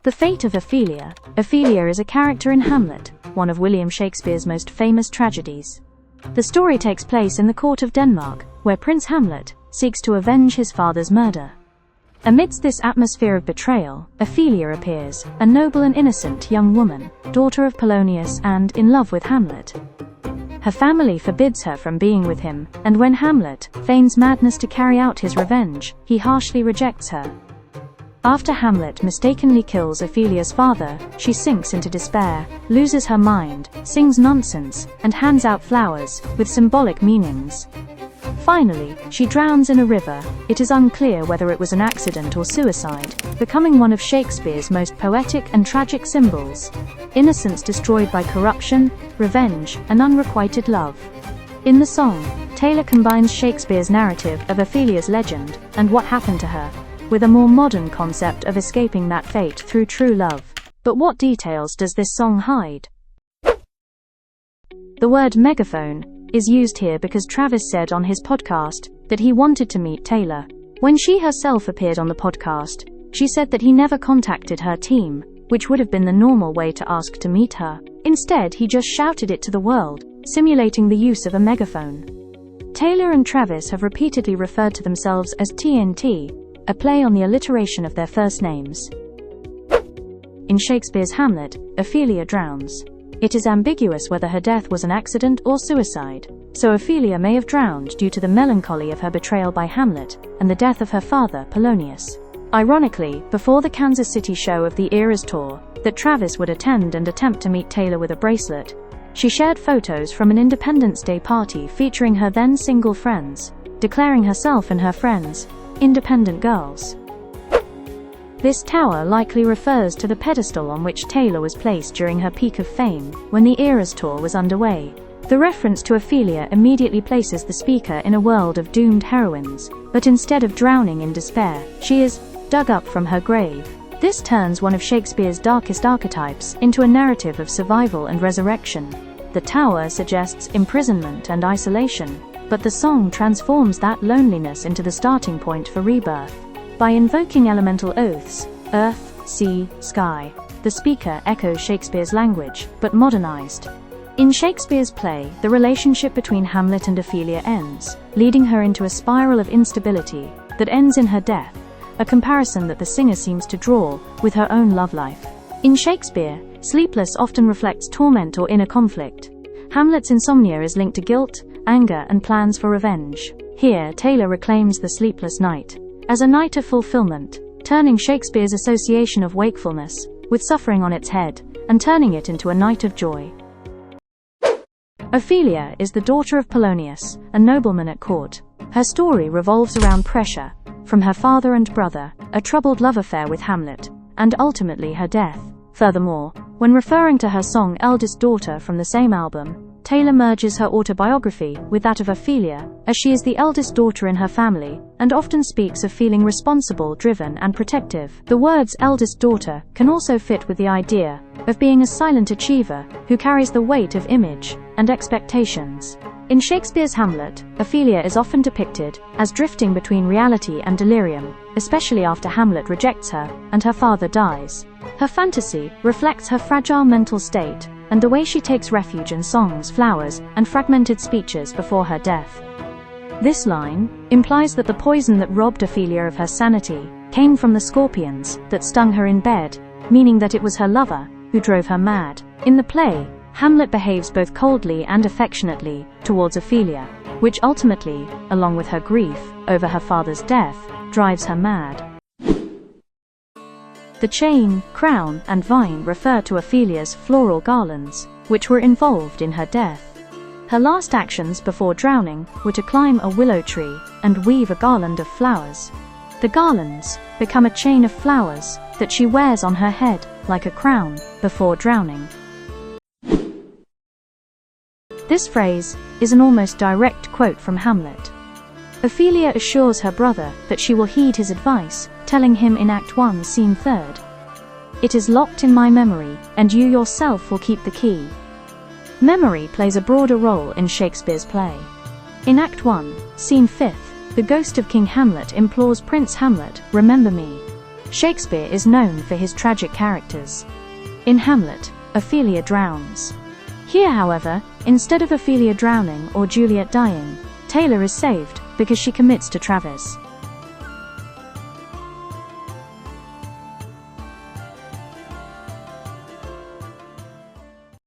The fate of Ophelia. Ophelia is a character in Hamlet, one of William Shakespeare's most famous tragedies. The story takes place in the court of Denmark, where Prince Hamlet seeks to avenge his father's murder. Amidst this atmosphere of betrayal, Ophelia appears, a noble and innocent young woman, daughter of Polonius and in love with Hamlet. Her family forbids her from being with him, and when Hamlet feigns madness to carry out his revenge, he harshly rejects her. After Hamlet mistakenly kills Ophelia's father, she sinks into despair, loses her mind, sings nonsense, and hands out flowers, with symbolic meanings. Finally, she drowns in a river. It is unclear whether it was an accident or suicide, becoming one of Shakespeare's most poetic and tragic symbols. Innocence destroyed by corruption, revenge, and unrequited love. In the song, Taylor combines Shakespeare's narrative of Ophelia's legend and what happened to her, with a more modern concept of escaping that fate through true love. But what details does this song hide? The word megaphone is used here because Travis said on his podcast that he wanted to meet Taylor. When she herself appeared on the podcast, she said that he never contacted her team, which would have been the normal way to ask to meet her. Instead, he just shouted it to the world, simulating the use of a megaphone. Taylor and Travis have repeatedly referred to themselves as TNT, a play on the alliteration of their first names. In Shakespeare's Hamlet, Ophelia drowns. It is ambiguous whether her death was an accident or suicide, so Ophelia may have drowned due to the melancholy of her betrayal by Hamlet and the death of her father, Polonius. Ironically, before the Kansas City show of the Eras tour that Travis would attend and attempt to meet Taylor with a bracelet, she shared photos from an Independence Day party featuring her then single friends, declaring herself and her friends independent girls. This tower likely refers to the pedestal on which Taylor was placed during her peak of fame, when the Eras tour was underway. The reference to Ophelia immediately places the speaker in a world of doomed heroines, but instead of drowning in despair, she is dug up from her grave. This turns one of Shakespeare's darkest archetypes into a narrative of survival and resurrection. The tower suggests imprisonment and isolation, but the song transforms that loneliness into the starting point for rebirth. By invoking elemental oaths, earth, sea, sky, the speaker echoes Shakespeare's language, but modernized. In Shakespeare's play, the relationship between Hamlet and Ophelia ends, leading her into a spiral of instability that ends in her death, a comparison that the singer seems to draw with her own love life. In Shakespeare, sleepless often reflects torment or inner conflict. Hamlet's insomnia is linked to guilt, anger, and plans for revenge. Here, Taylor reclaims the sleepless night as a night of fulfillment, turning Shakespeare's association of wakefulness with suffering on its head and turning it into a night of joy. Ophelia is the daughter of Polonius, a nobleman at court. Her story revolves around pressure from her father and brother, a troubled love affair with Hamlet, and ultimately her death. Furthermore, when referring to her song Eldest Daughter from the same album, Taylor merges her autobiography with that of Ophelia, as she is the eldest daughter in her family, and often speaks of feeling responsible, driven, and protective. The words eldest daughter can also fit with the idea of being a silent achiever who carries the weight of image and expectations. In Shakespeare's Hamlet, Ophelia is often depicted as drifting between reality and delirium, especially after Hamlet rejects her and her father dies. Her fantasy reflects her fragile mental state and the way she takes refuge in songs, flowers, and fragmented speeches before her death. This line implies that the poison that robbed Ophelia of her sanity came from the scorpions that stung her in bed, meaning that it was her lover who drove her mad. In the play, Hamlet behaves both coldly and affectionately towards Ophelia, which ultimately, along with her grief over her father's death, drives her mad. The chain, crown, and vine refer to Ophelia's floral garlands, which were involved in her death. Her last actions before drowning were to climb a willow tree and weave a garland of flowers. The garlands become a chain of flowers that she wears on her head like a crown before drowning. This phrase is an almost direct quote from Hamlet. Ophelia assures her brother that she will heed his advice, telling him in Act 1, Scene 3rd, "It is locked in my memory, and you yourself will keep the key." Memory plays a broader role in Shakespeare's play. In Act 1, Scene 5th, the ghost of King Hamlet implores Prince Hamlet, "Remember me." Shakespeare is known for his tragic characters. In Hamlet, Ophelia drowns. Here, however, instead of Ophelia drowning or Juliet dying, Taylor is saved because she commits to Travis.